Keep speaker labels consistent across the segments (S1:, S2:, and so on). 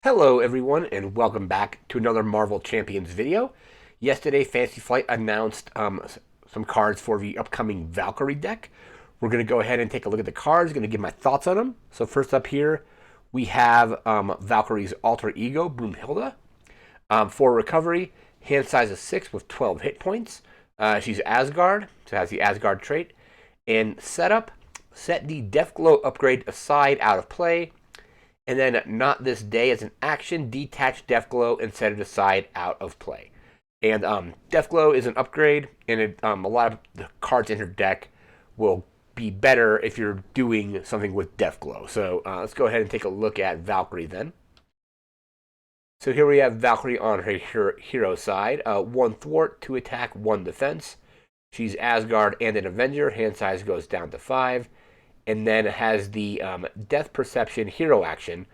S1: Hello everyone and welcome back to another Marvel Champions video. Yesterday Fantasy Flight announced some cards for the upcoming Valkyrie deck. We're going to go ahead and take a look at the cards, going to give my thoughts on them. So first up here we have Valkyrie's alter ego, Broomhilda. For recovery, hand size is 6 with 12 hit points. She's Asgard, so has the Asgard trait. And setup, set the Deathglow upgrade aside out of play. And then not this day as an action, detach Deathglow and set it aside out of play. And Deathglow is an upgrade, and a lot of the cards in her deck will be better if you're doing something with Deathglow. So let's go ahead and take a look at Valkyrie then. So here we have Valkyrie on her hero side. 1 thwart, 2 attack, 1 defense. She's Asgard and an Avenger. Hand size goes down to 5. And then has the Death Perception hero action.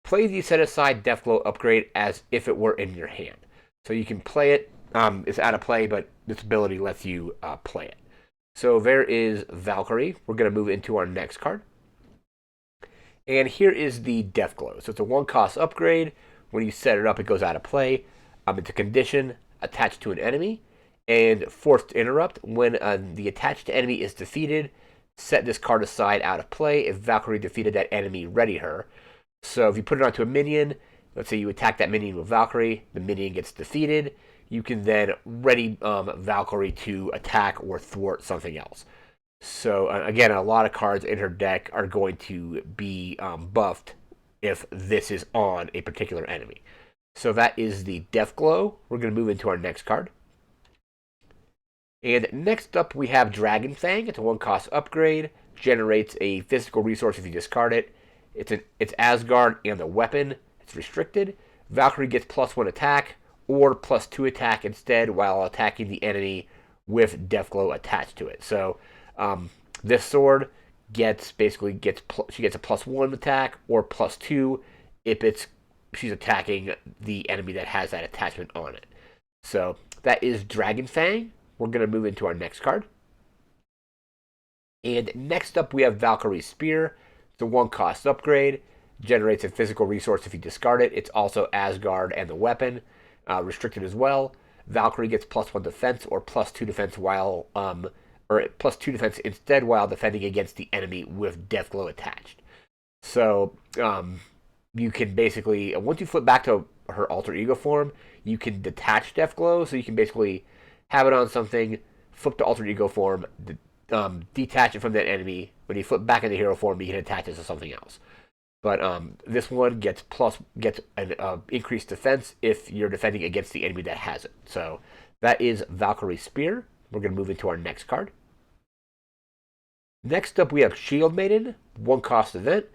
S1: Play the set aside Deathglow upgrade as if it were in your hand. So you can play it. It's out of play, but this ability lets you play it. So there is Valkyrie. We're going to move into our next card. And here is the Deathglow. So it's a 1-cost upgrade. When you set it up, it goes out of play. It's a condition attached to an enemy. And forced interrupt. When the attached enemy is defeated, set this card aside out of play. If Valkyrie defeated that enemy, ready her. So if you put it onto a minion, let's say you attack that minion with Valkyrie, the minion gets defeated, you can then ready Valkyrie to attack or thwart something else. So again, a lot of cards in her deck are going to be buffed if this is on a particular enemy. So that is the Deathglow. We're going to move into our next card. And next up we have Dragon Fang. It's a 1-cost upgrade. Generates a physical resource if you discard it. It's Asgard and the weapon. It's restricted. Valkyrie gets +1 attack or +2 attack instead while attacking the enemy with Deathglow attached to it. So this sword she gets a +1 attack or +2 if she's attacking the enemy that has that attachment on it. So that is Dragon Fang. We're going to move into our next card. And next up we have Valkyrie's Spear. It's a 1-cost upgrade. Generates a physical resource if you discard it. It's also Asgard and the weapon. Restricted as well. Valkyrie gets +1 defense or +2 defense while or +2 defense instead while defending against the enemy with Deathglow attached. So you can basically, once you flip back to her alter ego form, you can detach Deathglow. So you can basically have it on something, flip to alter ego form, detach it from that enemy. When you flip back into hero form, you can attach it to something else. But this one gets an increased defense if you're defending against the enemy that has it. So that is Valkyrie's Spear. We're going to move into our next card. Next up, we have Shield Maiden, 1-cost event.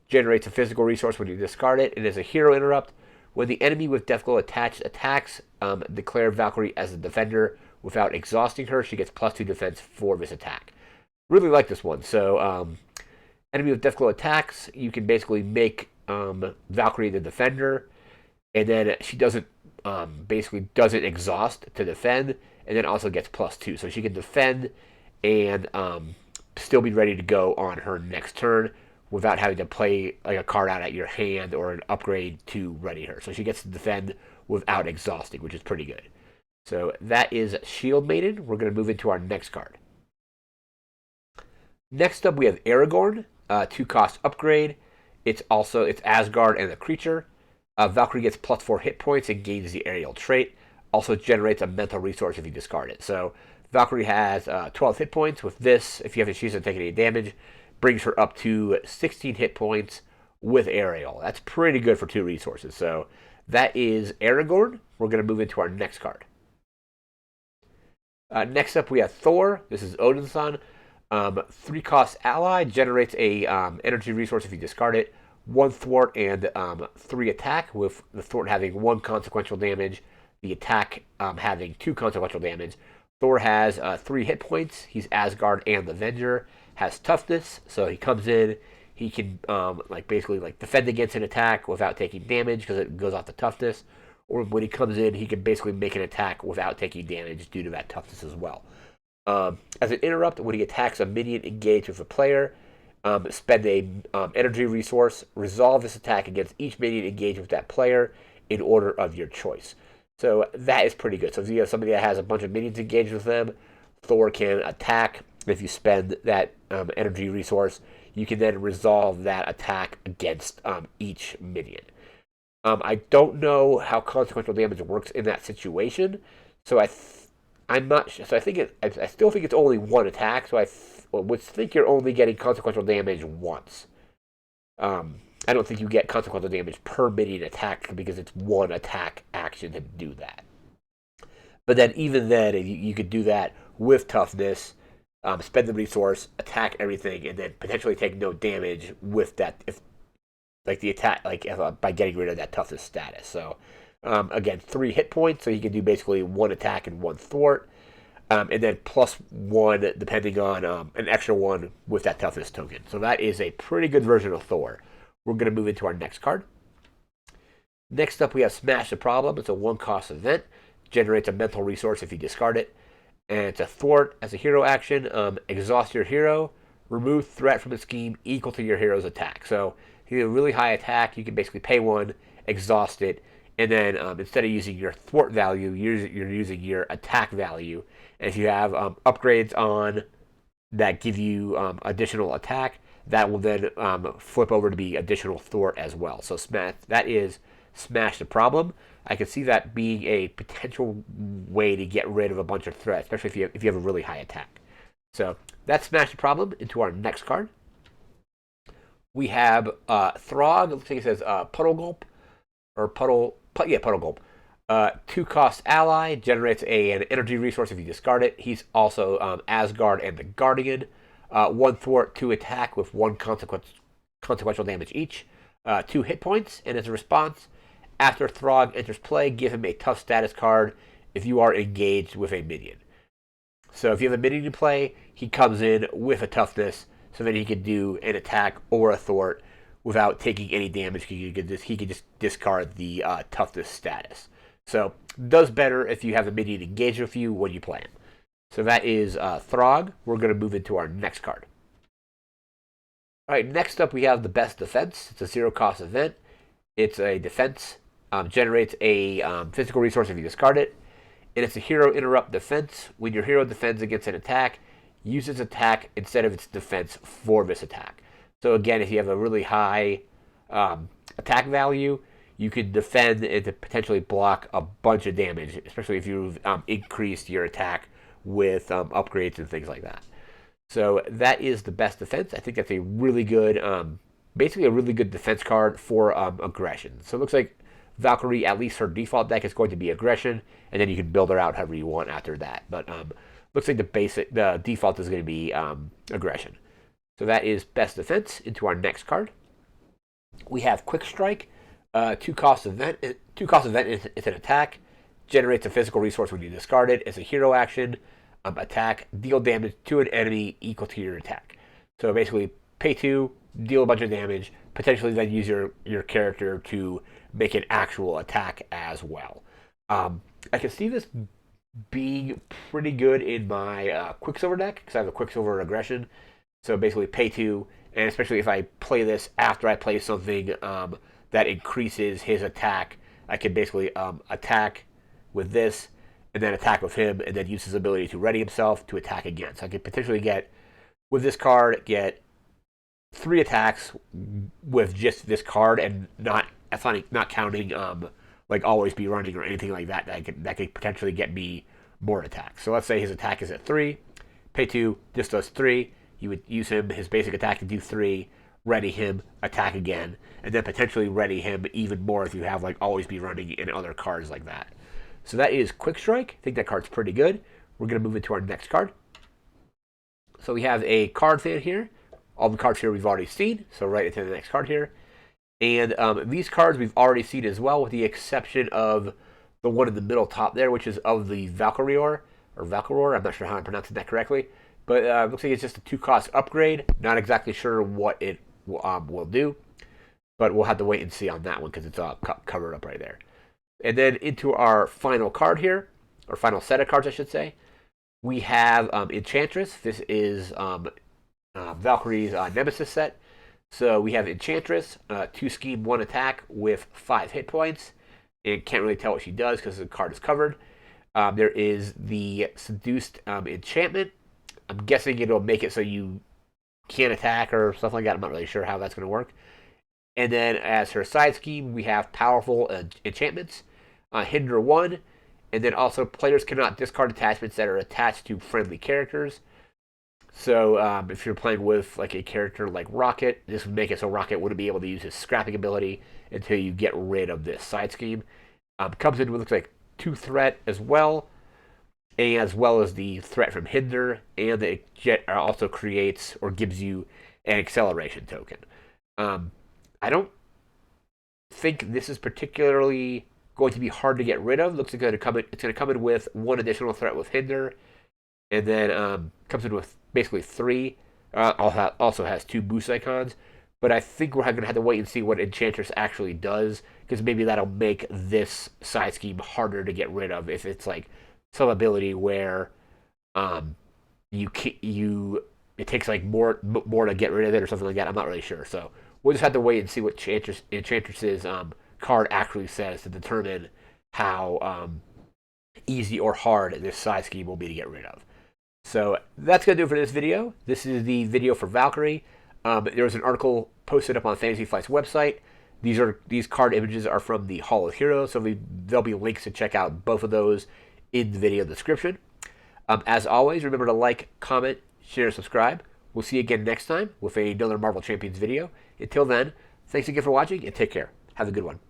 S1: Generates a physical resource when you discard it. It is a hero interrupt. When the enemy with Deathglow attached attacks, declare Valkyrie as a defender without exhausting her. She gets +2 defense for this attack. Really like this one. So enemy with Deathglow attacks, you can basically make Valkyrie the defender, and then she doesn't exhaust to defend, and then also gets +2. So she can defend and still be ready to go on her next turn without having to play like a card out at your hand or an upgrade to ready her. So she gets to defend without exhausting, which is pretty good. So that is Shield Maiden. We're going to move into our next card. Next up, we have Aragorn, 2-cost upgrade. It's Asgard and a creature. Valkyrie gets +4 hit points and gains the aerial trait. Also generates a mental resource if you discard it. So Valkyrie has 12 hit points. With this, if you have to choose to take any damage, brings her up to 16 hit points with aerial. That's pretty good for 2 resources. So that is Aragorn. We're going to move into our next card. Next up, we have Thor. This is Odin's son. 3-cost ally. Generates a energy resource if you discard it. 1 thwart and 3 attack, with the thwart having 1 consequential damage, the attack having 2 consequential damage. Thor has 3 hit points. He's Asgard and the Avenger. Has toughness, so he comes in. He can basically defend against an attack without taking damage because it goes off the toughness. Or when he comes in, he can basically make an attack without taking damage due to that toughness as well. As an interrupt, when he attacks a minion engaged with a player, spend a energy resource, resolve this attack against each minion engaged with that player in order of your choice. So that is pretty good. So if you have somebody that has a bunch of minions engaged with them, Thor can attack. If you spend that energy resource, you can then resolve that attack against each minion. I don't know how consequential damage works in that situation, so I'm not. So I think I still think it's only one attack. So I would think you're only getting consequential damage once. I don't think you get consequential damage per minion attack because it's one attack action to do that. But then even then, you could do that with toughness, spend the resource, attack everything, and then potentially take no damage with that. If like the attack, by getting rid of that toughness status. So again, 3 hit points, so you can do basically 1 attack and 1 thwart, and then +1 depending on an extra 1 with that toughness token. So that is a pretty good version of Thor. We're going to move into our next card. Next up, we have Smash the Problem. It's a 1-cost event. Generates a mental resource if you discard it. And it's a thwart as a hero action. Exhaust your hero. Remove threat from the scheme equal to your hero's attack. So if you have a really high attack, you can basically pay 1, exhaust it, and then instead of using your thwart value, you're using your attack value. And if you have upgrades on that give you additional attack, that will then flip over to be additional thwart as well. So that is Smash the Problem. I can see that being a potential way to get rid of a bunch of threats, especially if you have a really high attack. So that's Smash the Problem. Into our next card. We have Throg. It looks like it says Puddle Gulp. Or Puddle Gulp. 2-cost ally. Generates an energy resource if you discard it. He's also Asgard and the Guardian. 1 thwart, 2 attack with 1 consequential damage each. 2 hit points. And as a response, after Throg enters play, give him a tough status card if you are engaged with a minion. So if you have a minion to play, he comes in with a toughness, so then he can do an attack or a thwart without taking any damage. He could just discard the toughness status. So does better if you have a minion engaged with you when you play him. So that is Throg. We're going to move into our next card. All right, next up we have the Best Defense. It's a 0-cost event. It's a defense. Generates a physical resource if you discard it. And it's a hero interrupt defense. When your hero defends against an attack, use its attack instead of its defense for this attack. So again, if you have a really high attack value, you could defend and to potentially block a bunch of damage, especially if you've increased your attack with upgrades and things like that. So that is the Best Defense. I think that's a really good, basically a really good defense card for aggression. So it looks like Valkyrie, at least her default deck is going to be aggression, and then you can build her out however you want after that. But looks like the default is going to be aggression. So that is Best Defense. Into our next card, we have Quick Strike. 2-cost event. 2-cost event is an attack. Generates a physical resource when you discard it. It's a hero action. Attack. Deal damage to an enemy equal to your attack. So basically, pay 2, deal a bunch of damage. Potentially then use your character to make an actual attack as well. I can see this being pretty good in my Quicksilver deck because I have a Quicksilver aggression. So basically pay 2, and especially if I play this after I play something that increases his attack, I can basically attack with this and then attack with him and then use his ability to ready himself to attack again. So I could potentially with this card, get 3 attacks with just this card and not counting like always be running or anything like that that could potentially get me more attacks. So let's say his attack is at 3, pay 2, this does 3. You would use his basic attack to do 3, ready him, attack again, and then potentially ready him even more if you have like always be running in other cards like that. So that is Quick Strike. I think that card's pretty good. We're going to move into our next card. So we have a card fan here. All the cards here we've already seen, so right into the next card here. And these cards we've already seen as well, with the exception of the one in the middle top there, which is of the Valkyrie, or Valkyrie. I'm not sure how I'm pronouncing that correctly. But it looks like it's just a 2-cost upgrade. Not exactly sure what it will do. But we'll have to wait and see on that one because it's covered up right there. And then into our final card here, or final set of cards, I should say, we have Enchantress. This is Valkyrie's Nemesis set. So we have Enchantress, 2 scheme, 1 attack with 5 hit points. And can't really tell what she does because the card is covered. There is the Seduced enchantment. I'm guessing it'll make it so you can't attack or stuff like that. I'm not really sure how that's going to work. And then as her side scheme, we have Powerful enchantments, Hinder 1, and then also players cannot discard attachments that are attached to friendly characters. So if you're playing with like a character like Rocket, this would make it so Rocket wouldn't be able to use his scrapping ability until you get rid of this side scheme. Comes in with, looks like, 2 threat as well as the threat from Hinder, and the jet also creates or gives you an acceleration token. I don't think this is particularly going to be hard to get rid of. Looks like it's going to come in with 1 additional threat with Hinder, and then comes in with basically 3. Also has 2 boost icons. But I think we're going to have to wait and see what Enchantress actually does, because maybe that'll make this side scheme harder to get rid of if it's like some ability where it takes like more to get rid of it or something like that. I'm not really sure. So we'll just have to wait and see what Enchantress's card actually says to determine how easy or hard this side scheme will be to get rid of. So that's going to do it for this video. This is the video for Valkyrie. There was an article posted up on Fantasy Flight's website. These card images are from the Hall of Heroes, so there'll be links to check out both of those in the video description. As always, remember to like, comment, share, and subscribe. We'll see you again next time with another Marvel Champions video. Until then, thanks again for watching, and take care. Have a good one.